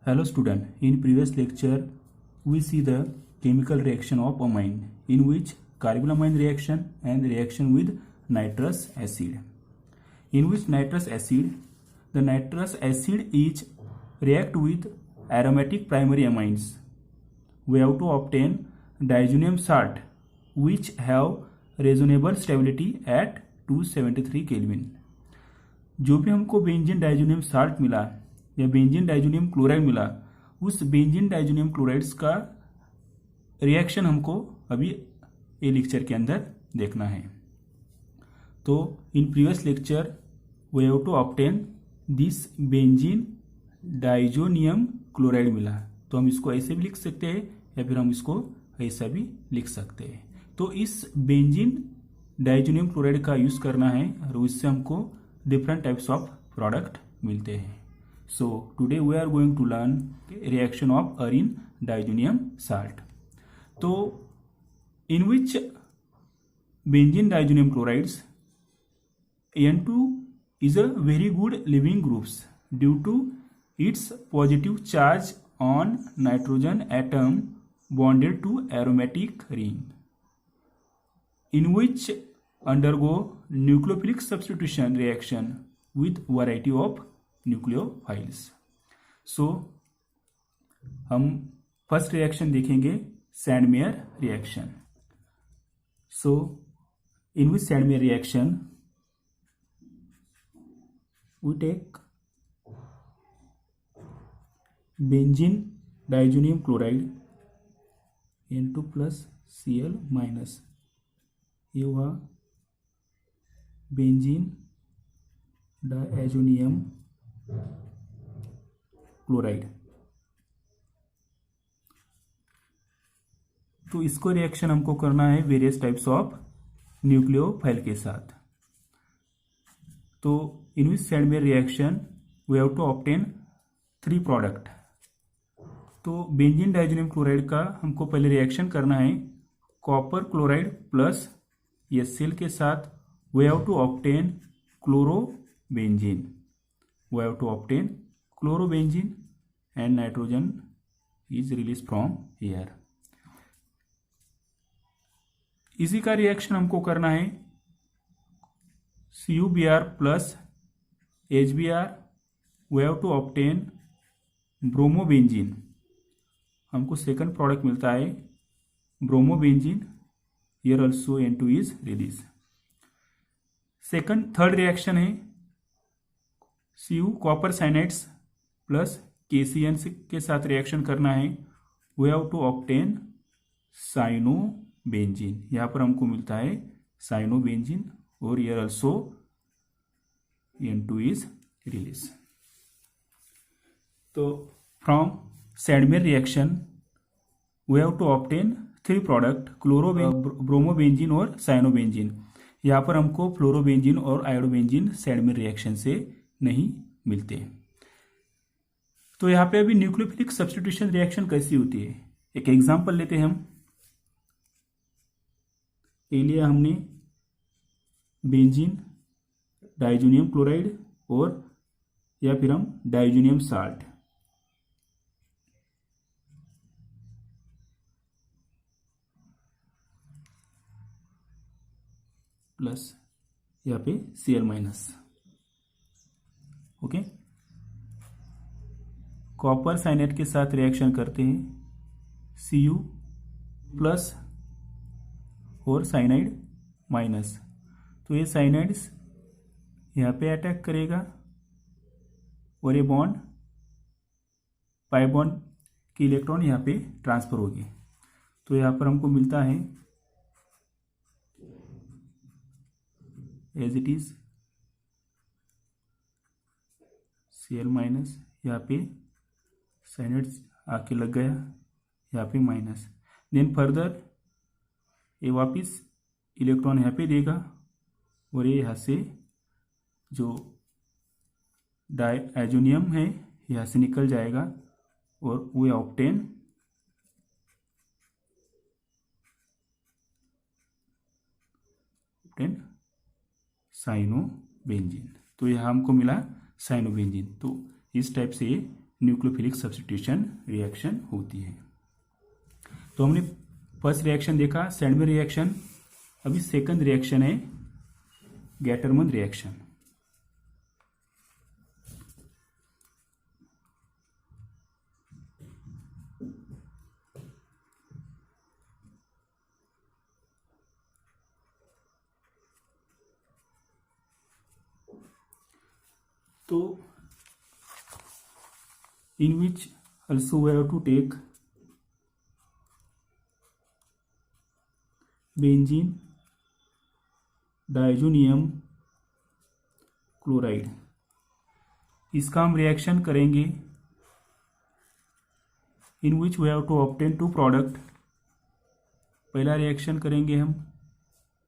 Hello student, in previous lecture we see the chemical reaction of amine in which carbylamine reaction and reaction with nitrous acid. In which the nitrous acid is react with aromatic primary amines. We have to obtain diazonium salt which have reasonable stability at 273 Kelvin. जो भी हमको benzene diazonium salt मिला या benzene diazonium chloride मिला, उस benzene diazonium chlorides का reaction हमको अभी ये लेक्चर के अंदर देखना है। तो in previous lecture we have to obtain this benzene diazonium chloride मिला, तो हम इसको ऐसे भी लिख सकते हैं या फिर हम इसको ऐसा भी लिख सकते हैं। तो इस बेंजीन डाइजोनियम क्लोराइड का यूज करना है और इससे हमको डिफरेंट टाइप्स ऑफ प्रोडक्ट मिलते हैं। So today we are going to learn reaction of arene diazonium salt. तो in which benzene diazonium chlorides N2 is a very good living groups due to its positive charge on nitrogen atom bonded to aromatic ring, in which undergo nucleophilic substitution reaction with variety of nucleophiles. So हम first reaction देखेंगे Sandmeyer reaction. So in which Sandmeyer reaction we take benzene diazonium chloride N2 plus Cl minus, ये हुआ benzene diazonium chloride. तो इसको reaction हमको करना है various types of nucleophile के साथ। तो in which Sandmeyer reaction we have to obtain 3 product. तो बेंजीन डाइजोनियम क्लोराइड का हमको पहले रिएक्शन करना है कॉपर क्लोराइड प्लस HCl के साथ। We have to obtain chlorobenzene, we have to obtain chlorobenzene and nitrogen is release from air. इसी का रिएक्शन हमको करना है CuBr plus HBr। We have to obtain bromobenzene, हमको सेकंड प्रोडक्ट मिलता है bromobenzene. Here also N2 is release. Third reaction है Cu copper cyanides plus KCN के साथ रिएक्शन करना है। We have to obtain cyanobenzene, यहाँ पर हमको मिलता है साइनोबेंजीन और here also N2 is release. तो from Sandmeyer reaction we have to obtain 3 product bromobenzene और साइनोबेंजीन। यहाँ पर हमको फ्लोरोबेंजीन और आयोडोबेंजीन सैंडमेयर रिएक्शन से नहीं मिलते। तो यहाँ पे अभी न्यूक्लियोफिलिक सब्स्टिट्यूशन रिएक्शन कैसी होती है, एक एग्जांपल लेते हैं हम। ये लिया हमने बेंजीन डाइजोनियम क्लोराइड और या फिर हम डाइजोनियम साल्ट, प्लस यहाँ पे Cl minus. Okay, copper cyanide के साथ रिएक्शन करते हैं Cu प्लस और साइनाइड माइनस। तो ये साइनाइड्स यहाँ पे अटैक करेगा और ये बॉन्ड पाई बॉन्ड की इलेक्ट्रॉन यहाँ पे ट्रांसफर होगी। तो यहाँ पर हमको मिलता है as it is Cl minus, यहाँ पे साइनाइड्स आके लग गया, यहाँ पे माइनस। देन फर्दर ये वापिस इलेक्ट्रॉन यहाँ पे देगा और ये यहाँ से जो डाइजोनियम है यहाँ से निकल जाएगा और वी ऑब्टेन साइनोबेंजीन। तो यहाँ हमको मिला साइनोबेंजीन। तो इस टाइप से न्यूक्लियोफिलिक सब्स्टिट्यूशन रिएक्शन होती है। तो हमने फर्स्ट रिएक्शन देखा सैंडविच रिएक्शन। अभी सेकंड रिएक्शन है गैटरमन रिएक्शन। तो in which also we have to take benzene diazonium chloride, इसका हम रिएक्शन करेंगे in which we have to obtain two product. पहला रिएक्शन करेंगे हम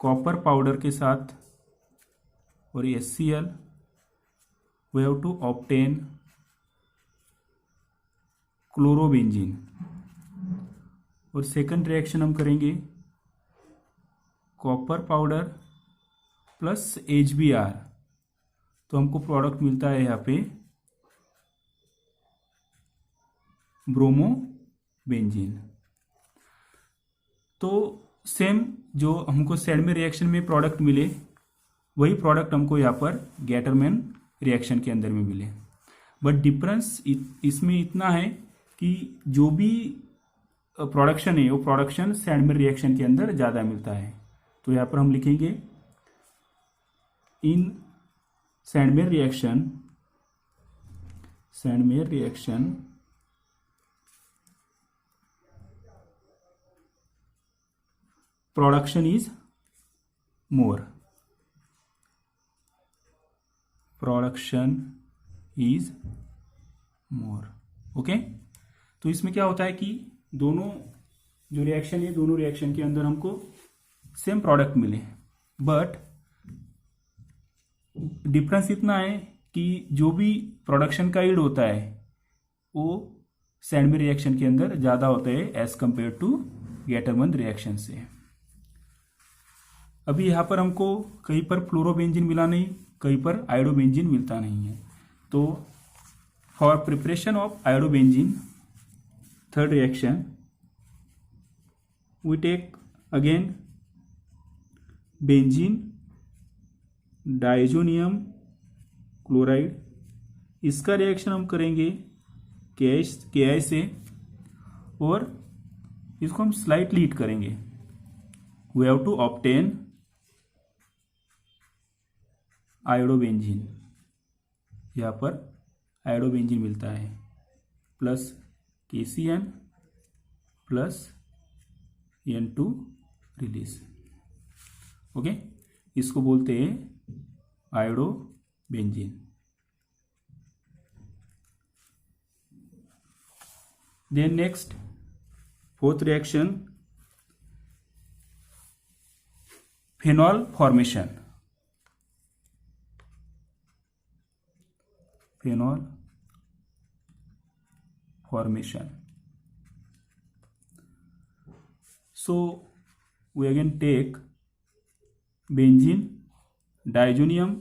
कॉपर पाउडर के साथ और HCl, we have to obtain chlorobenzene. और सेकंड रिएक्शन हम करेंगे कॉपर पाउडर प्लस HBr, तो हमको प्रोडक्ट मिलता है यहाँ पे ब्रोमोबेंजीन। तो सेम जो हमको सैंडविच रिएक्शन में प्रोडक्ट मिले वही प्रोडक्ट हमको यहाँ पर गैटरमैन रिएक्शन के अंदर में मिले, बट डिफरेंस इसमें इतना है कि जो भी प्रोडक्शन है वो प्रोडक्शन सैंडविच रिएक्शन के अंदर ज़्यादा मिलता है। तो यहाँ पर हम लिखेंगे in sandwich reaction production is more, okay. तो इसमें क्या होता है कि दोनों जो रिएक्शन है दोनों रिएक्शन के अंदर हमको सेम प्रोडक्ट मिले, बट डिफरेंस इतना है कि जो भी प्रोडक्शन का यील्ड होता है वो सैंडविच रिएक्शन के अंदर ज़्यादा होता है एज कंपेयर टू गैटरमन रिएक्शन से। अभी यहाँ पर हमको कहीं पर फ्लोरोबेंजीन मिला नहीं, कहीं पर आयोडोबेंजीन मिलता नहीं है। तो for preparation of iodobenzene third reaction we take again benzene diazonium chloride, इसका रिएक्शन हम करेंगे KI से और इसको हम स्लाइटली हीट करेंगे। We have to obtain iodobenzene, यहाँ पर आयोडोबेंजीन मिलता है plus KCN plus N2 release, okay. इसको बोलते हैं iodobenzene. Then next fourth reaction phenol formation. So we again take benzene diazonium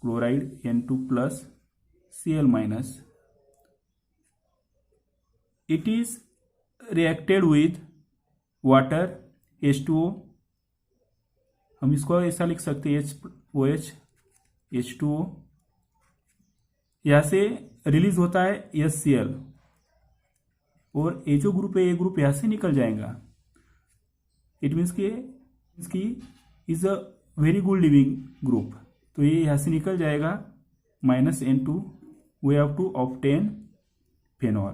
chloride N2 plus Cl minus, it is reacted with water H2O, हम इसको ऐसा लिख सकते हैं OH H2O, यहाँ से रिलीज होता है HCl और ये जो ग्रुप है ये ग्रुप यहाँ से निकल जाएगा। इट मीन्स कि is a very good living group, तो ये यहाँ से निकल जाएगा -N2, we have to obtain phenol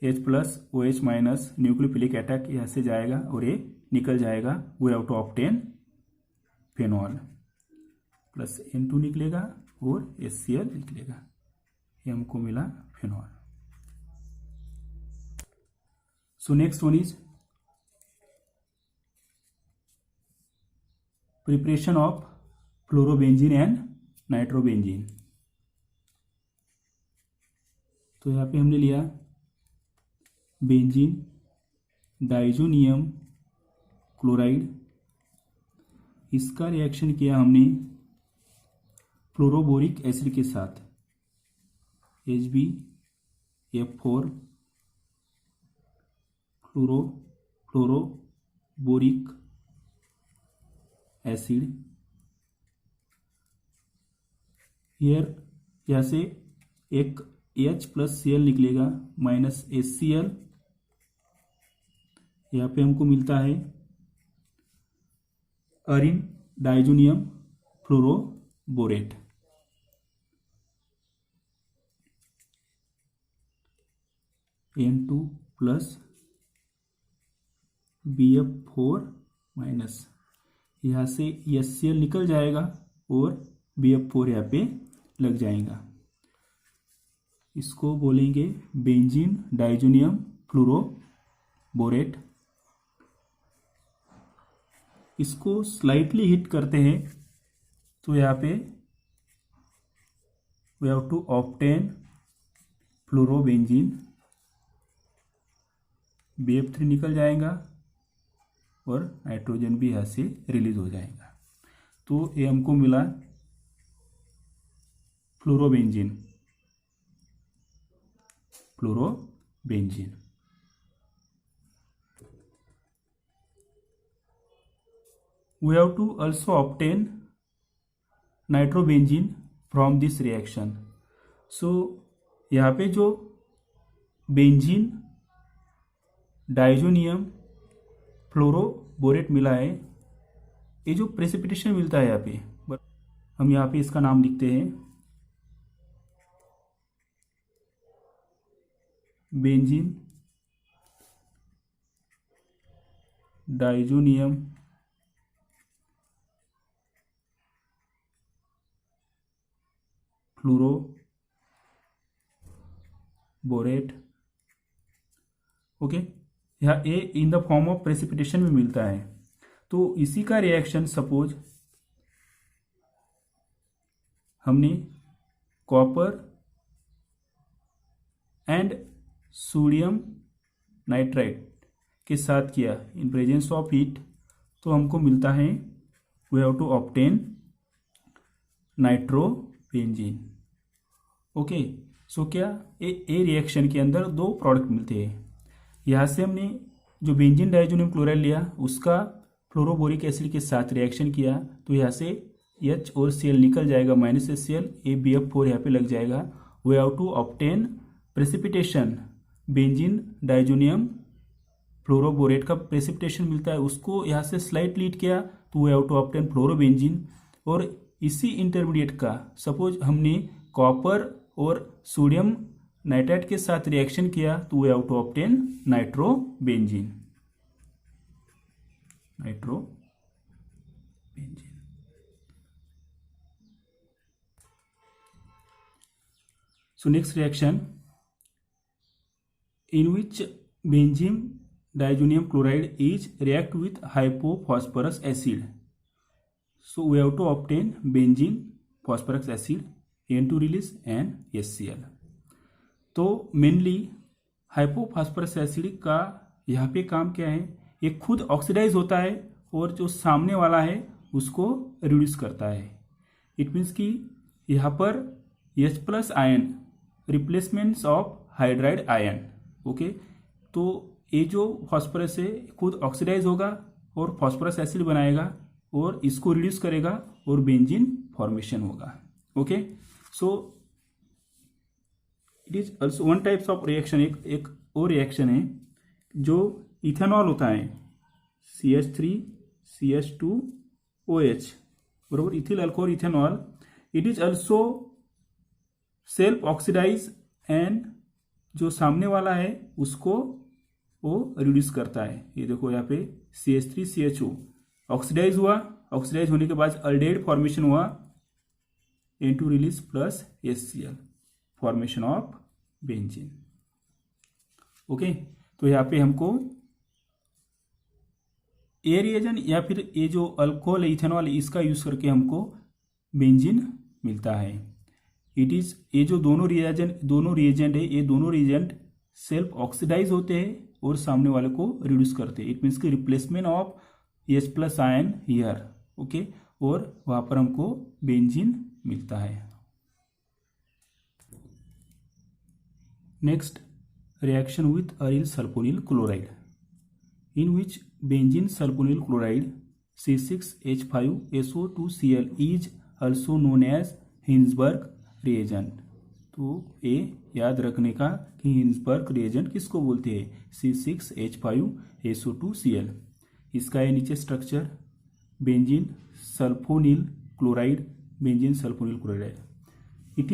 H plus OH minus nucleophilic attack यहाँ से जाएगा और ये निकल जाएगा, we have to obtain phenol plus N2 निकलेगा और HCl निकलेगा, ये हमको मिला phenol. So next one is preparation of fluorobenzene and nitrobenzene. तो यहाँ पे हमने लिया बेंजीन डाइजोनियम क्लोराइड, इसका रिएक्शन किया हमने फ्लोरोबोरिक एसिड के साथ, HbF4 फ्लोरोबोरिक एसिड। यहाँ से एक H प्लस Cl निकलेगा माइनस HCl। यहाँ पे हमको मिलता है arene diazonium fluoroborate. N2 plus BF4 minus, यहाँ से HCl निकल जाएगा और BF4 यहाँ पे लग जाएगा। इसको बोलेंगे बेंजीन डाइजोनियम फ्लोरोबोरेट। इसको स्लाइटली हिट करते हैं तो यहाँ पे we have to obtain fluorobenzene. BF3 निकल जाएगा और नाइट्रोजन भी यहाँ से रिलीज हो जाएगा। तो ये हमको मिला fluorobenzene. We have to also obtain nitrobenzene from this reaction. So यहाँ पे जो बेंजीन डाइजोनियम फ्लोरोबोरेट मिला है, ये जो प्रेसिपिटेशन मिलता है यहाँ पे, हम यहाँ पे इसका नाम लिखते हैं बेंजीन डाइजोनियम फ्लोरोबोरेट। ओके, यहाँ a in the form of precipitation में मिलता है। तो इसी का रिएक्शन सपोज हमने कॉपर एंड सोडियम नाइट्राइड के साथ किया इन प्रेजेंस ऑफ हीट, तो हमको मिलता है we have to obtain nitrobenzene. Okay, so क्या ए रिएक्शन के अंदर दो प्रोडक्ट मिलते हैं। यहाँ से हमने जो बेंजीन डाइजोनियम क्लोराइड लिया उसका फ्लोरोबोरिक एसिड के साथ रिएक्शन किया, तो यहाँ से H और Cl निकल जाएगा माइनस HCl, BF4 यहाँ पे लग जाएगा। We have to obtain precipitation benzene diazonium fluoroborate का प्रेसिपिटेशन मिलता है, उसको यहाँ से स्लाइटली हीट किया तो we have to obtain fluorobenzene. और इसी इंटरमीडिएट का सपोज हमने कॉपर और सोडियम नाइट्राइड के साथ रिएक्शन किया तो we have to obtain nitrobenzene. So next reaction in which benzene diazonium chloride is react with hypophosphorus acid. So we have to obtain benzene phosphorus acid, N2 release and HCl. तो mainly hypophosphorous acid का यहाँ पे काम क्या है, ये खुद oxidise होता है और जो सामने वाला है उसको रिड्यूस करता है। इट मीन्स कि यहाँ पर H plus ion replacements of hydride ion. Okay, तो ये जो फॉस्फोरस है खुद ऑक्सीडाइज होगा और फॉस्फोरस एसिड बनाएगा और इसको रिड्यूस करेगा और बेंजीन फॉर्मेशन होगा। Okay, so it is also one types of reaction. एक और रिएक्शन है जो इथेनॉल होता है, CH3 CH2OH बरोबर, ethyl alcohol ethanol. It is also self oxidize and जो सामने वाला है उसको वो रिड्यूस करता है। ये देखो यहाँ पे CH3 CHO ऑक्सीडाइज हुआ, ऑक्सीडाइज होने के बाद अल्डेहाइड फॉर्मेशन हुआ, N2 release plus HCl formation of benzene. Okay, तो यहाँ पे हमको ए रिएजेंट या फिर ये जो अल्कोहल इथेनॉल इसका यूज करके हमको बेंजीन मिलता है। इट इज ये जो दोनों रिएजेंट है, ये दोनों रिएजेंट सेल्फ ऑक्सीडाइज होते हैं और सामने वाले को रिड्यूस करते हैं। इट मीन्स कि replacement of H plus ion here. Okay, और वहां पर हमको बेंजीन मिलता है। Next, reaction with aryl sulfonyl chloride, in which benzene sulfonyl chloride C6H5SO2Cl is also known as Hinsberg reagent। तो ये याद रखने का कि हिंसबर्ग reagent किसको बोलते हैं, C6H5SO2Cl। इसका है नीचे structure, benzene sulphonyl chloride, benzene sulphonyl chloride. It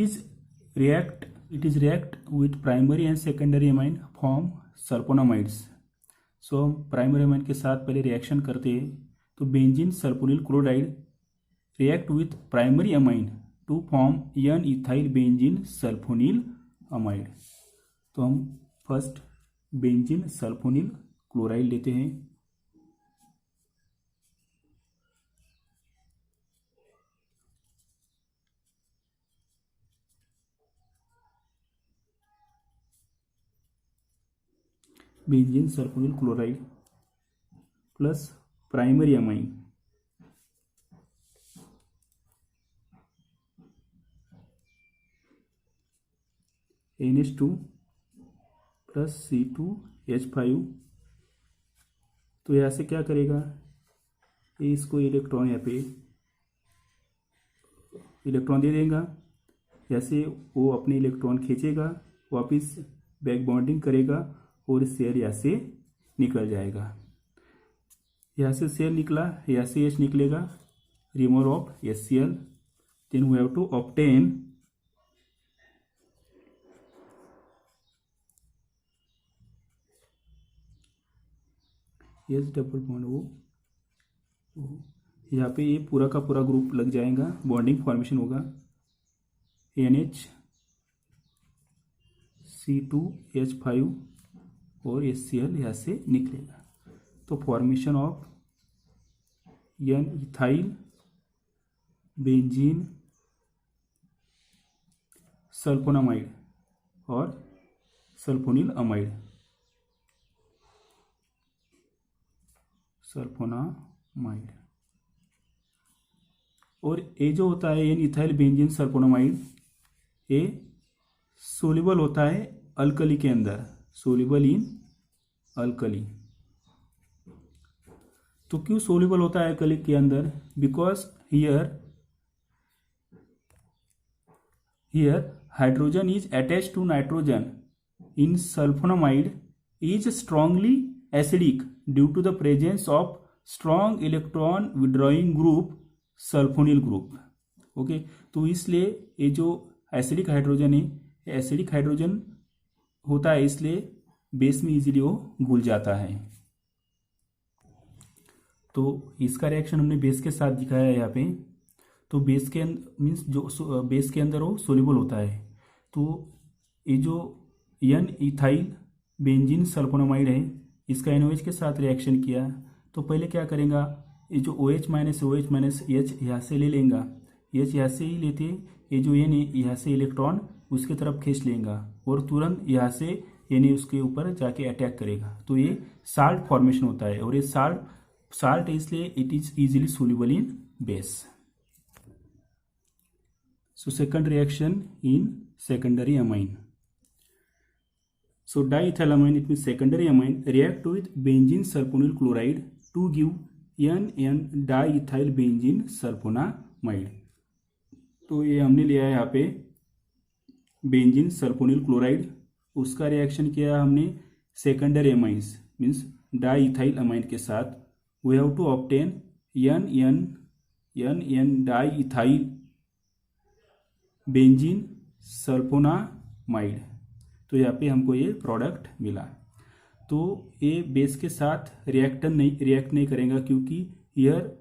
is react with primary and secondary amine form sulphonamides. So हम प्राइमरी अमाइन के साथ पहले रिएक्शन करते हैं, तो benzene sulphonyl chloride react with primary amine to form N ethyl benzene sulphonyl amide. तो हम first benzene sulphonyl chloride लेते हैं, benzene sulphonyl chloride plus primary amine NH2 plus C2H5। तो यहाँ से क्या करेगा, ये इसको इलेक्ट्रॉन यहाँ पे इलेक्ट्रॉन दे देगा, यहाँ से वो अपने इलेक्ट्रॉन खींचेगा, वापस बैक बॉन्डिंग करेगा और शेयर यहाँ से निकल जाएगा। यहाँ से शेयर निकला, यहाँ से H निकलेगा, removal of HCl। Then we have to obtain H double bond O। यहाँ पे ये पूरा का पूरा ग्रुप लग जाएगा, बॉन्डिंग फॉर्मेशन होगा, NH C2H5 और HCl यहाँ से निकलेगा। तो formation of N ethyl benzene sulphonamide और सल्फोनिल अमाइड, सल्फोनामाइड। और ये जो होता है एन इथाइल बेंजीन सल्फोनामाइड, ये सोल्यूबल होता है अल्कली के अंदर, सोल्यूबल इन अल्कली। तो क्यों सोल्यूबल होता है अल्कली के अंदर, because here hydrogen is attached to nitrogen in sulphonamide is strongly acidic due to the presence of strong electron withdrawing group sulphonyl group. Okay, तो इसलिए ये जो एसिडिक हाइड्रोजन है, एसिडिक हाइड्रोजन होता है, इसलिए बेस में इजीली वो घुल जाता है। तो इसका रिएक्शन हमने बेस के साथ दिखाया है यहाँ पे। तो बेस के मीन्स जो बेस के अंदर वो सोल्यूबल होता है। तो ये जो एन इथाइल बेंजीन सल्फोनामाइड है, इसका NOH के साथ रिएक्शन किया, तो पहले क्या करेगा, ये जो OH माइनस H यहाँ से ले लेगा, H यहाँ से ही लेते, ये जो N है यहाँ से इलेक्ट्रॉन उसके तरफ खींच लेगा और तुरंत यहाँ से N उसके ऊपर जाके अटैक करेगा। तो ये साल्ट फॉर्मेशन होता है, और ये साल्ट इसलिए it is easily soluble in base. So second reaction in secondary amine. So diethylamine, it means secondary amine, react with benzene sulfonyl chloride to give N diethyl benzene sulfonamide। तो ये हमने लिया है यहाँ पे बेंजीन सल्फोनिल क्लोराइड, उसका reaction किया हमने secondary amines means diethyl amine के साथ। We have to obtain N diethyl benzene sulphonamide. तो यहाँ पे हमको ये प्रोडक्ट मिला। तो ये बेस के साथ रिएक्ट नहीं करेगा, क्योंकि यह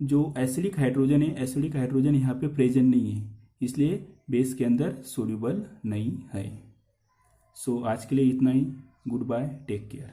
जो एसिडिक हाइड्रोजन है, एसिडिक हाइड्रोजन यहाँ पे प्रेजेंट नहीं है, इसलिए बेस के अंदर सोल्यूबल नहीं है। सो आज के लिए इतना ही। Goodbye, take care.